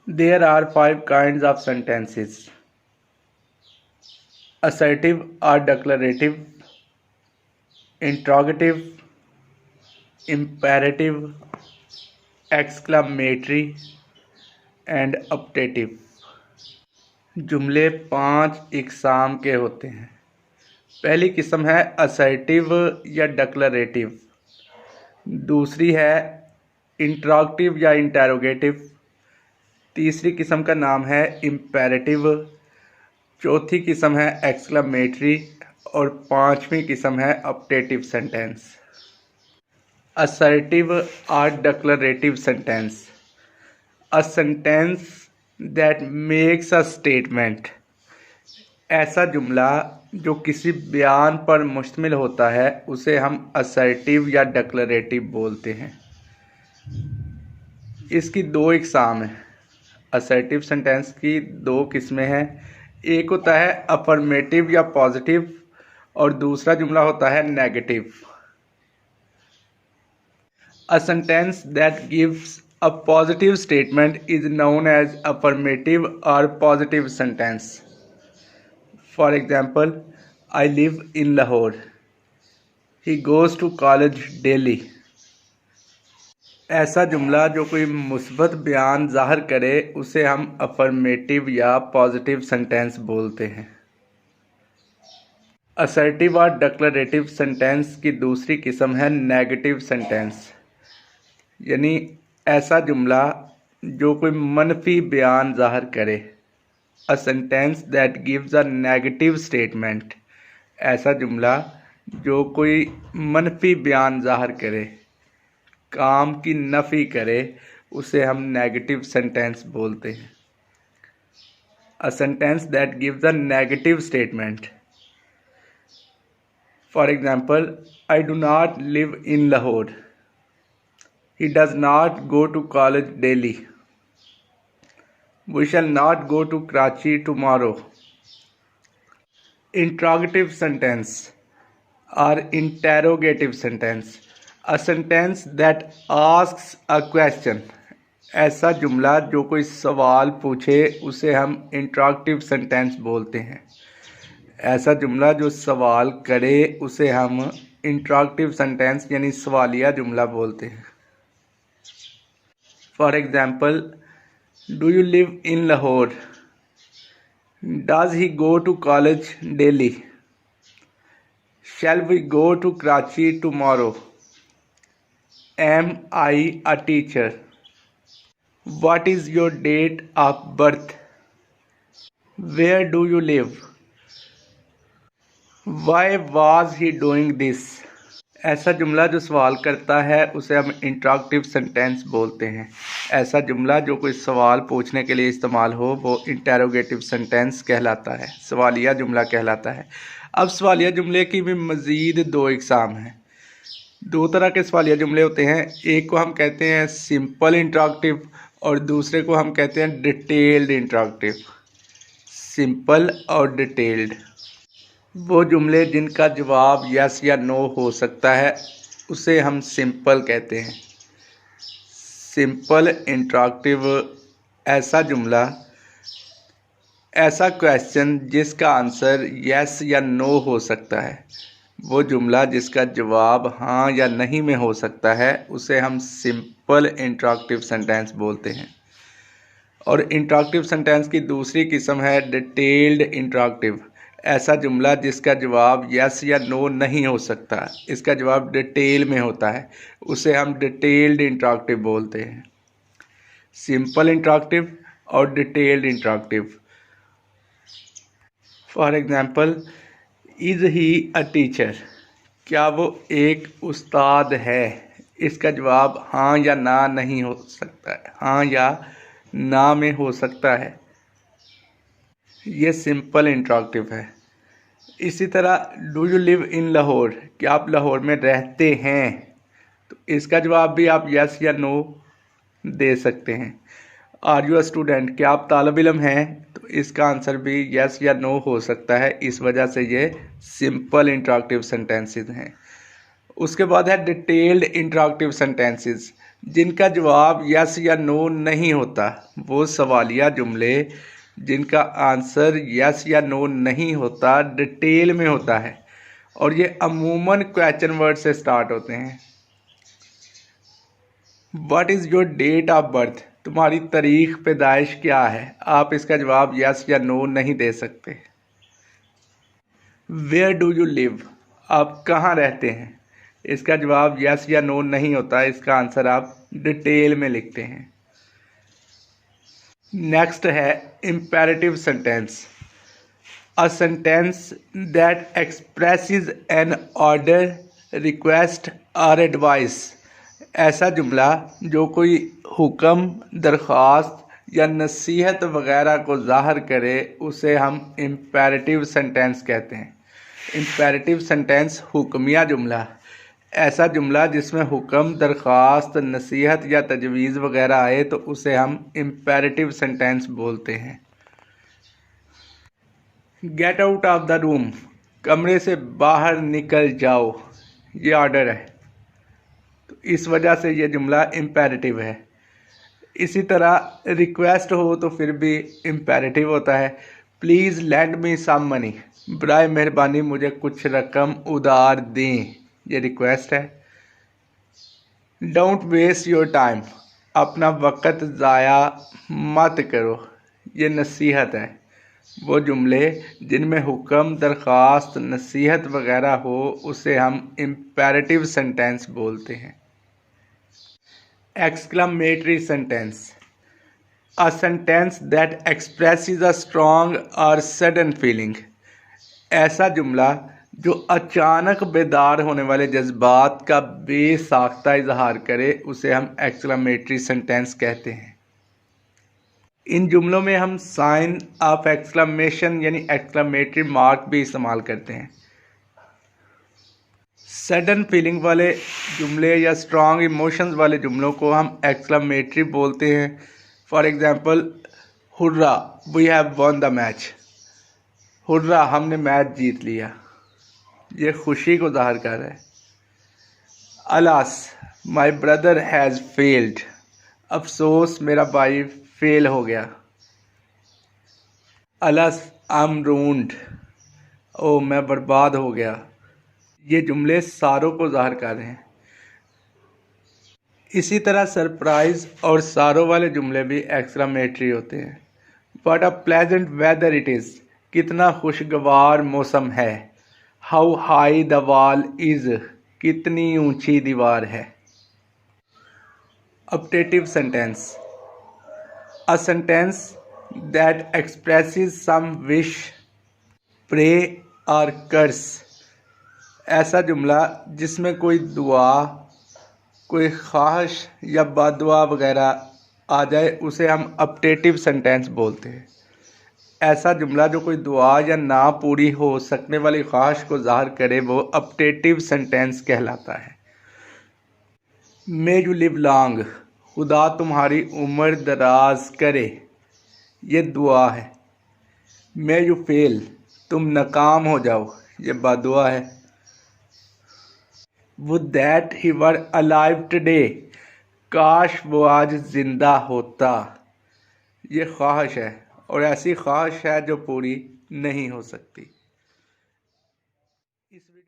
There are five kinds of sentences: assertive or declarative, interrogative, imperative, exclamatory and optative। जुमले 5 इकसाम के होते हैं। पहली किस्म है असर्टिव या डिक्लेरेटिव, दूसरी है इंटरॉगेटिव या इंटेरोगेटिव, तीसरी किस्म का नाम है इम्पेरेटिव, चौथी किस्म है एक्सक्लेमेटरी और पांचवी किस्म है ऑप्टेटिव सेंटेंस। असर्टिव और declarative sentence, a sentence that makes a statement, ऐसा जुमला जो किसी बयान पर मुश्तमिल होता है उसे हम असर्टिव या डिक्लेरेटिव बोलते हैं। इसकी दो इकसाम हैं। असर्टिव सेंटेंस की दो किस्में हैं, एक होता है अफर्मेटिव या पॉजिटिव और दूसरा जुमला होता है negative. A sentence that gives a positive statement is known as affirmative और positive sentence. For example, I live in Lahore, he goes to college daily. ऐसा जुमला जो कोई मुस्बत बयान ज़ाहिर करे उसे हम अफर्मेटिव या पॉजिटिव सेंटेंस बोलते हैं। असर्टिव और डिक्लेरेटिव सेंटेंस की दूसरी किस्म है नेगेटिव सेंटेंस, यानी ऐसा जुमला जो कोई मनफी बयान ज़ाहिर करे। अ sentence that gives a negative statement, ऐसा जुमला जो कोई मनफी बयान ज़ाहिर करे, काम की नफ़ी करे, उसे हम नेगेटिव सेंटेंस बोलते हैं। A sentence that gives a negative statement. For example, I do not live in Lahore, he does not go to college daily, we shall not go to Karachi tomorrow. Interrogative sentence और interrogative sentence, a sentence that asks a question, ऐसा जुमला जो कोई सवाल पूछे उसे हम interrogative sentence बोलते हैं। ऐसा जुमला जो सवाल करे उसे हम इंट्रोगेटिव सेंटेंस यानी सवालिया जुमला बोलते हैं। For example, do you live in Lahore, does he go to college daily, shall we go to Karachi tomorrow, am I a teacher, what is your date of birth, where do you live, why was he doing this। ऐसा जुमला जो सवाल करता है उसे हम interrogative sentence बोलते हैं। ऐसा जुमला जो कोई सवाल पूछने के लिए इस्तेमाल हो वो इंटेरोगेटिव सेंटेंस कहलाता है, सवालिया जुमला कहलाता है। अब सवालिया जुमले की भी मज़ीद दो इकसाम हैं। दो तरह के सवालिया जुमले होते हैं, एक को हम कहते हैं सिंपल इंट्रोगेटिव और दूसरे को हम कहते हैं डिटेल्ड इंट्रोगेटिव। सिंपल और डिटेल्ड, वो जुमले जिनका जवाब यस या नो हो सकता है उसे हम सिंपल कहते हैं। सिंपल इंट्रोगेटिव, ऐसा जुमला, ऐसा क्वेश्चन जिसका आंसर यस या नो हो सकता है, वो जुमला जिसका जवाब हाँ या नहीं में हो सकता है उसे हम सिंपल इंट्रोगेटिव सेंटेंस बोलते हैं। और इंट्रोगेटिव सेंटेंस की दूसरी किस्म है डिटेल्ड इंट्रोगेटिव, ऐसा जुमला जिसका जवाब यस या नो नहीं हो सकता, इसका जवाब डिटेल में होता है, उसे हम डिटेल्ड इंट्रोगेटिव बोलते हैं। सिंपल इंट्रोगेटिव और detailed interrogative. For example, is he a teacher, क्या वो एक उस्ताद है, इसका जवाब हाँ या ना नहीं हो सकता है, हाँ या ना में हो सकता है, ये सिंपल इंट्रोगेटिव है। इसी तरह, do you live in Lahore, क्या आप लाहौर में रहते हैं, तो इसका जवाब भी आप यस या नो दे सकते हैं। आर यू अ स्टूडेंट, क्या आप तालिब इल्म हैं, तो इसका आंसर भी यस या नो हो सकता है, इस वजह से ये सिंपल इंट्रोगेटिव सेंटेंसेस हैं। उसके बाद है डिटेल्ड इंट्रोगेटिव सेंटेंसेस, जिनका जवाब यस या नो नहीं होता, वो सवालिया जुमले जिनका आंसर यस या नो नहीं होता, डिटेल में होता है और ये अमूमन क्वेश्चन वर्ड से स्टार्ट होते हैं। What is your date of birth, तुम्हारी तारीख पैदाइश क्या है, आप इसका जवाब यस या नो नहीं दे सकते। वेयर डू यू लिव, आप कहाँ रहते हैं, इसका जवाब यस या नो नहीं होता, इसका आंसर आप डिटेल में लिखते हैं। नेक्स्ट है imperative sentence, a sentence that expresses an order, request और एडवाइस। ऐसा जुमला जो कोई हुक्म, दरख्वास्त या नसीहत वगैरह को ज़ाहिर करे उसे हम इम्पेरेटिव सेंटेंस कहते हैं। इम्पेरेटिव सेंटेंस हुक्मिया जुमला, ऐसा जुमला जिसमें हुक्म, दरख्वास्त, नसीहत या तजवीज़ वगैरह आए तो उसे हम इम्पेरेटिव सेंटेंस बोलते हैं। Get out of the room, कमरे से बाहर निकल जाओ, ये ऑर्डर है, तो इस वजह से ये जुमला इम्पेरेटिव है। इसी तरह रिक्वेस्ट हो तो फिर भी इम्पेरेटिव होता है। Please lend me some money, बराए मेहरबानी मुझे कुछ रकम उधार दें, ये रिक्वेस्ट है। डोंट वेस्ट योर टाइम, अपना वक़्त ज़ाया मत करो, ये नसीहत है। वो जुमले जिनमें हुक्म, दरख्वास्त, नसीहत वगैरह हो उसे हम इम्पेरेटिव सेंटेंस बोलते हैं। Exclamatory sentence, a sentence that expresses a strong और सडन फीलिंग। ऐसा जुमला जो अचानक बेदार होने वाले जज्बात का बेसाख्ता इजहार करे उसे हम एक्सक्लेमेटरी सेंटेंस कहते हैं। इन जुमलों में हम साइन ऑफ एक्सक्लेमेशन यानी एक्सक्लेमेटरी मार्क भी इस्तेमाल करते हैं। सडन फीलिंग वाले जुमले या स्ट्रॉन्ग इमोशंस वाले जुमलों को हम एक्सक्लेमेटरी बोलते हैं। For example, hurrah we have won the match, hurrah हमने मैच जीत लिया, ये खुशी को ज़ाहिर कर रहा है। Alas my brother has failed, अफसोस मेरा भाई फेल हो गया। अलास आई एम रून्ड, ओ मैं बर्बाद हो गया। ये जुमले सारों को ज़ाहिर कर रहे हैं। इसी तरह सरप्राइज़ और सारों वाले जुमले भी एक्सक्लेमेटरी होते हैं। What a pleasant weather it is, कितना खुशगवार मौसम है। How high the wall is, कितनी ऊंची दीवार है। Optative sentence, a sentence that expresses some wish, pray और कर्स। ऐसा जुमला जिसमें कोई दुआ, कोई ख्वाहिश या बददुआ वगैरह आ जाए उसे हम ऑप्टेटिव सेंटेंस बोलते हैं। ऐसा जुमला जो कोई दुआ या ना पूरी हो सकने वाली ख्वाहिश को ज़ाहिर करे वो ऑप्टेटिव सेंटेंस कहलाता है। मे यू लिव लॉन्ग, खुदा तुम्हारी उम्र दराज करे, ये दुआ है। मे यू फेल, तुम नाकाम हो जाओ, ये बददुआ है। Would that he were alive today, काश वो आज जिंदा होता, ये ख्वाहिश है और ऐसी ख्वाहिश है जो पूरी नहीं हो सकती।